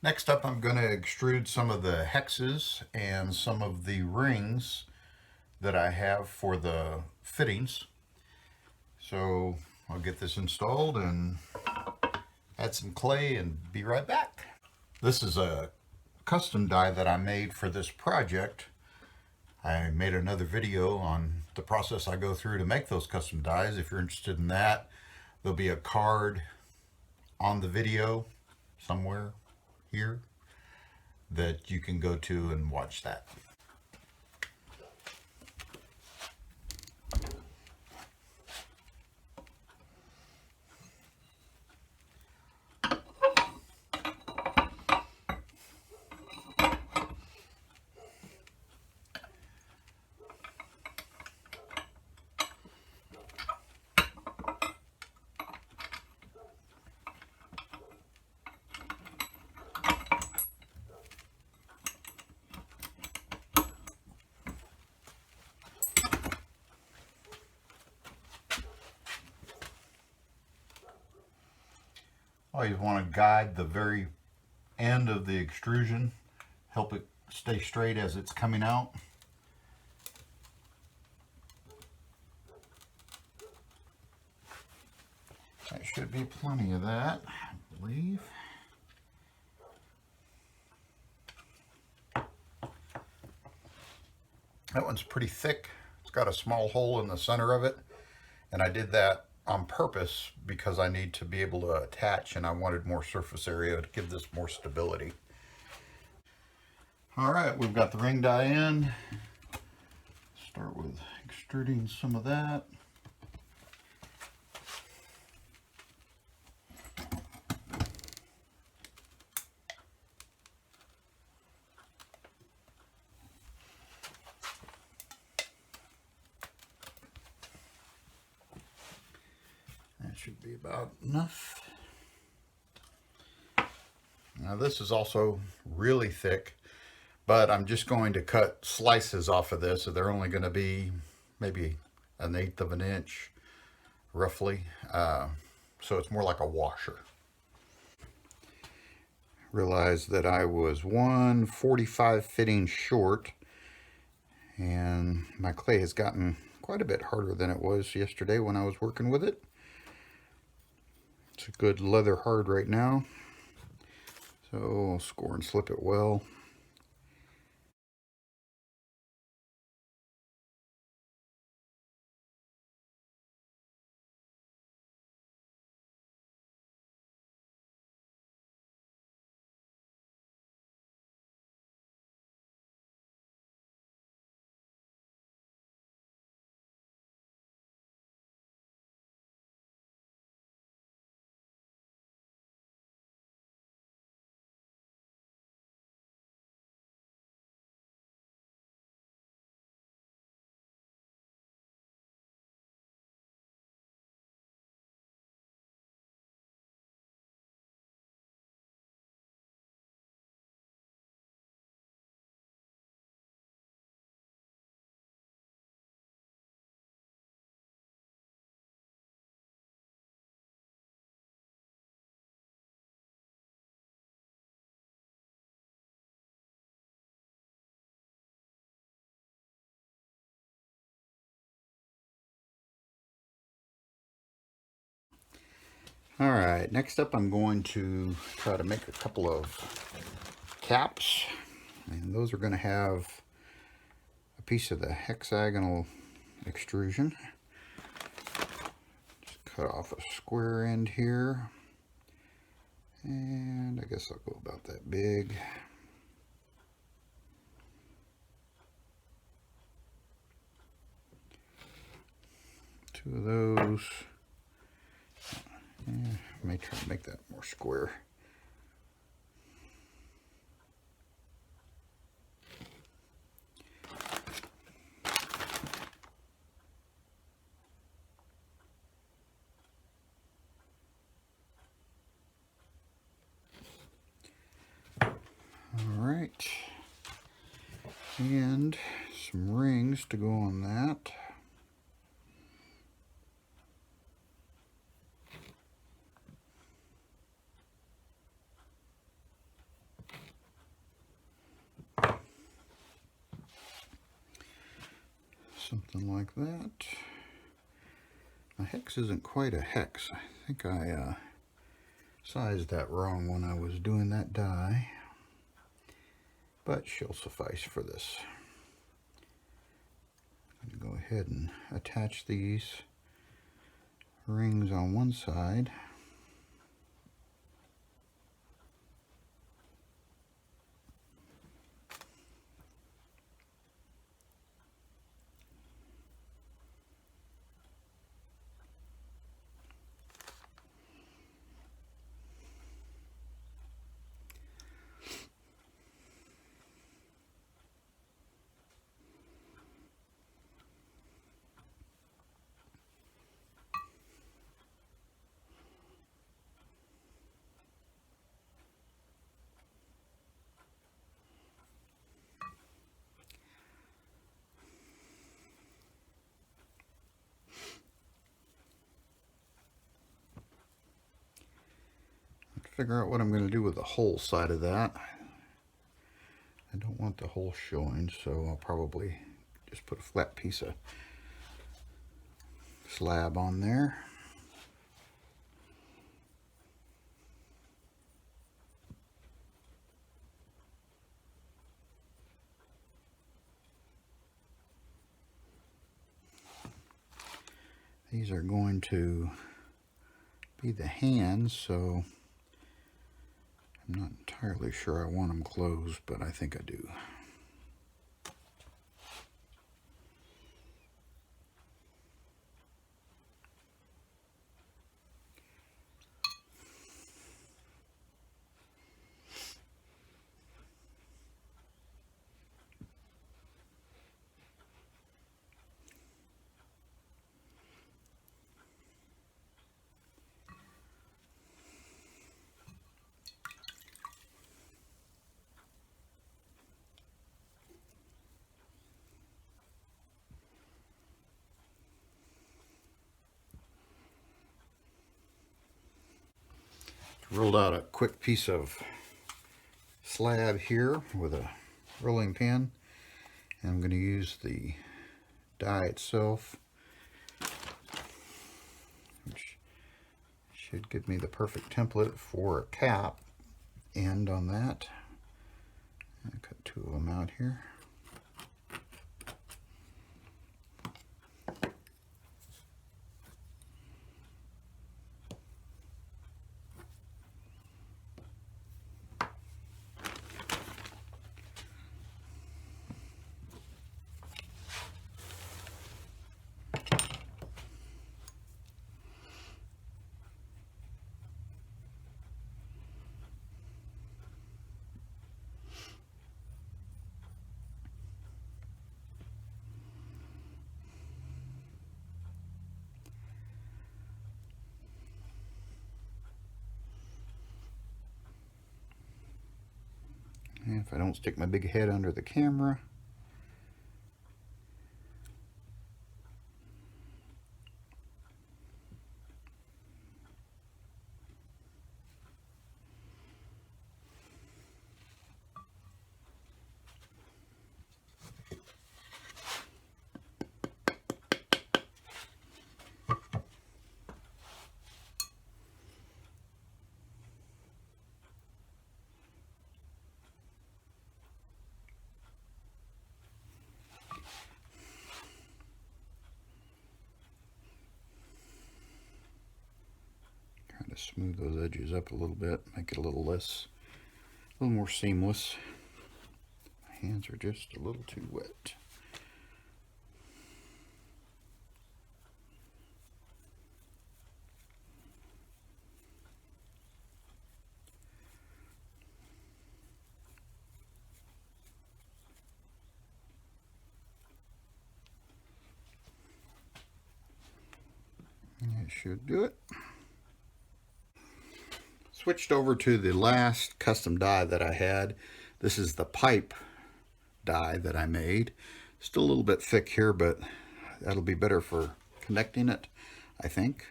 Next up, I'm going to extrude some of the hexes and some of the rings that I have for the fittings. So I'll get this installed and add some clay and be right back. This is a custom die that I made for this project. I made another video on the process I go through to make those custom dies. If you're interested in that, there'll be a card on the video somewhere here that you can go to and watch that. Always want to guide the very end of the extrusion, help it stay straight as it's coming out. That should be plenty of that, I believe. That one's pretty thick. It's got a small hole in the center of it, and I did that on purpose because I need to be able to attach, and I wanted more surface area to give this more stability. All right, we've got the ring die in. Start with extruding some of that. That should be about enough. Now this is also really thick, but I'm just going to cut slices off of this, so they're only going to be maybe 1/8 of an inch, roughly. So it's more like a washer. Realized that I was 1/45 fitting short, and my clay has gotten quite a bit harder than it was yesterday when I was working with it. It's a good leather hard right now, so I'll score and slip it well. All right, next up I'm going to try to make a couple of caps, and those are going to have a piece of the hexagonal extrusion. Just cut off a square end here, and I guess I'll go about that big. Two of those. I may try to make that more square. All right, and some rings to go on that. something like that. A hex isn't quite a hex. I think I sized that wrong when I was doing that die, but she'll suffice for this. I'm going to go ahead and attach these rings on one side. Figure out what I'm going to do with the whole side of that. I don't want the hole showing, so I'll probably just put a flat piece of slab on there. These are going to be the hands, so I'm not entirely sure I want them closed, but I think I do. Rolled out a quick piece of slab here with a rolling pin, and I'm going to use the die itself, which should give me the perfect template for a cap end on that. I cut two of them out here. And if I don't stick my big head under the camera, try to smooth those edges up a little bit, make it a little more seamless. My hands are just a little too wet. That should do it. Switched over to the last custom die that I had. This is the pipe die that I made. Still a little bit thick here, but that'll be better for connecting it, I think.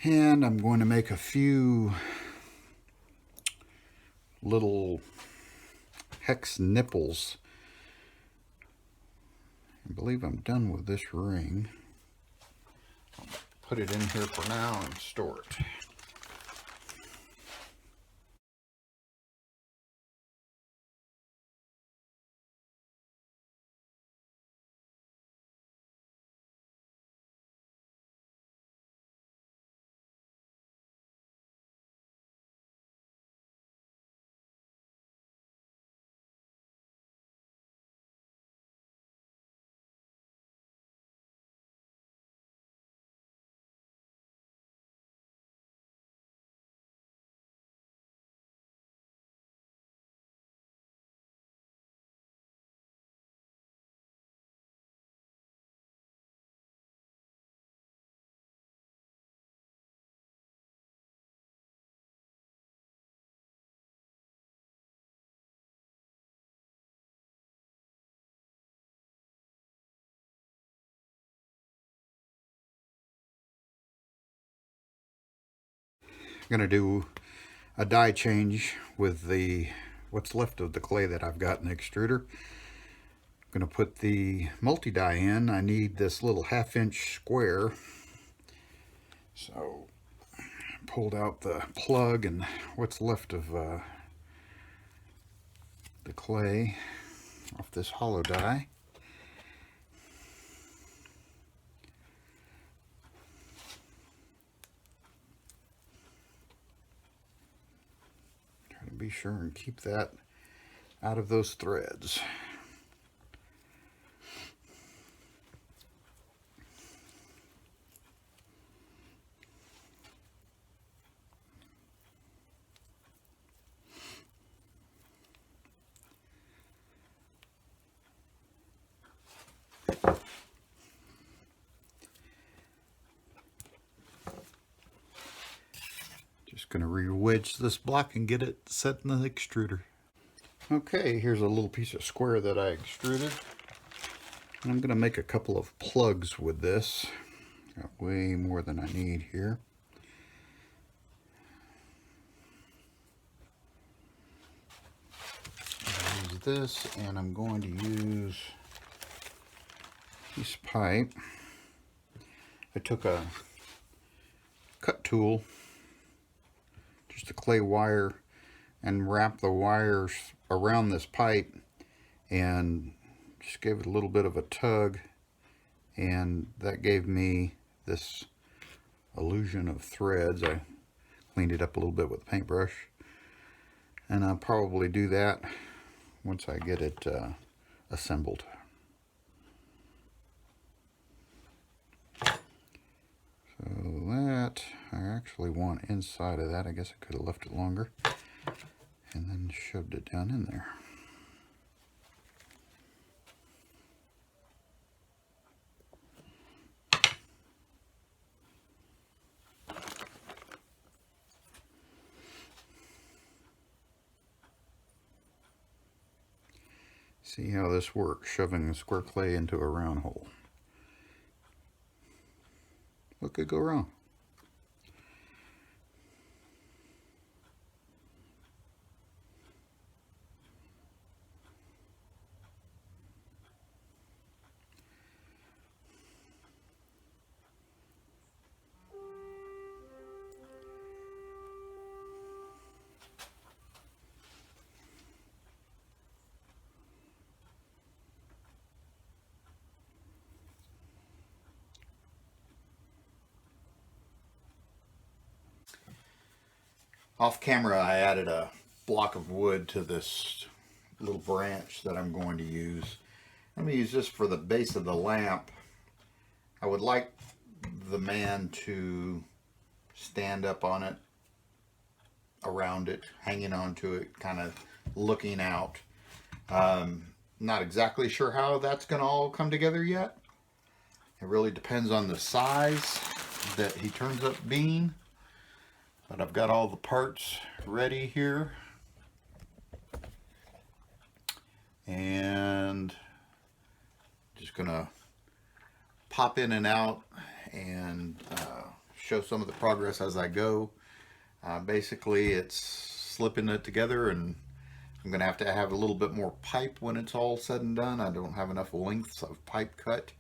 And I'm going to make a few little hex nipples I believe I'm done with this ring. I'll put it in here for now and store it. I'm going to do a die change with the what's left of the clay that I've got in the extruder. I'm going to put the multi-die in. I need this little 1/2-inch square. So I pulled out the plug and what's left of the clay off this hollow die. Be sure and keep that out of those threads. Just going to re-wedge this block and get it set in the extruder. Okay, here's a little piece of square that I extruded. I'm going to make a couple of plugs with this. Got way more than I need here. I'll use this, and I'm going to use a piece of pipe. I took a cut tool, just a clay wire, and wrapped the wires around this pipe and just gave it a little bit of a tug, and that gave me this illusion of threads. I cleaned it up a little bit with a paintbrush, and I'll probably do that once I get it assembled. So that, I actually want inside of that. I guess I could have left it longer and then shoved it down in there. See how this works, shoving the square clay into a round hole. What could go wrong? Off camera, I added a block of wood to this little branch that I'm going to use. I'm going to use this for the base of the lamp. I would like the man to stand up on it, around it, hanging onto it, kind of looking out. Not exactly sure how that's going to all come together yet. It really depends on the size that he turns up being. But I've got all the parts ready here. And just gonna pop in and out and show some of the progress as I go. Basically, it's slipping it together and I'm going to have a little bit more pipe when it's all said and done. I don't have enough lengths of pipe cut.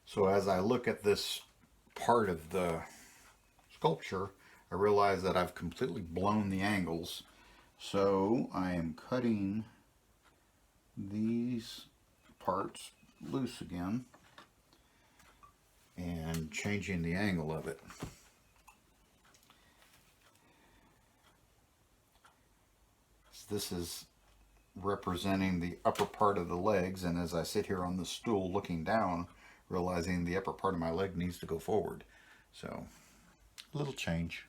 So as I look at this part of the sculpture, I realize that I've completely blown the angles. So I am cutting these parts loose again and changing the angle of it. This is representing the upper part of the legs, and as I sit here on the stool looking down, realizing the upper part of my leg needs to go forward. So, a little change.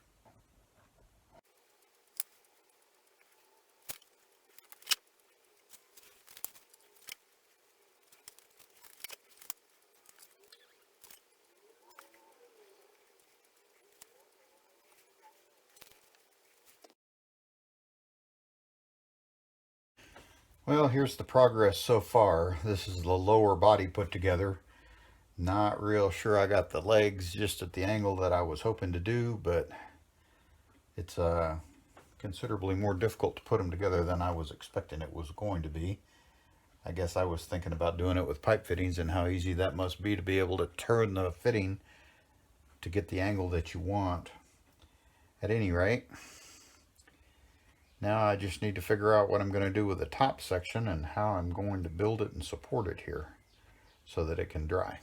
Well, here's the progress so far. This is the lower body put together. Not real sure I got the legs just at the angle that I was hoping to do, but it's considerably more difficult to put them together than I was expecting it was going to be. I guess I was thinking about doing it with pipe fittings and how easy that must be to be able to turn the fitting to get the angle that you want. At any rate, now I just need to figure out what I'm going to do with the top section and how I'm going to build it and support it here so that it can dry.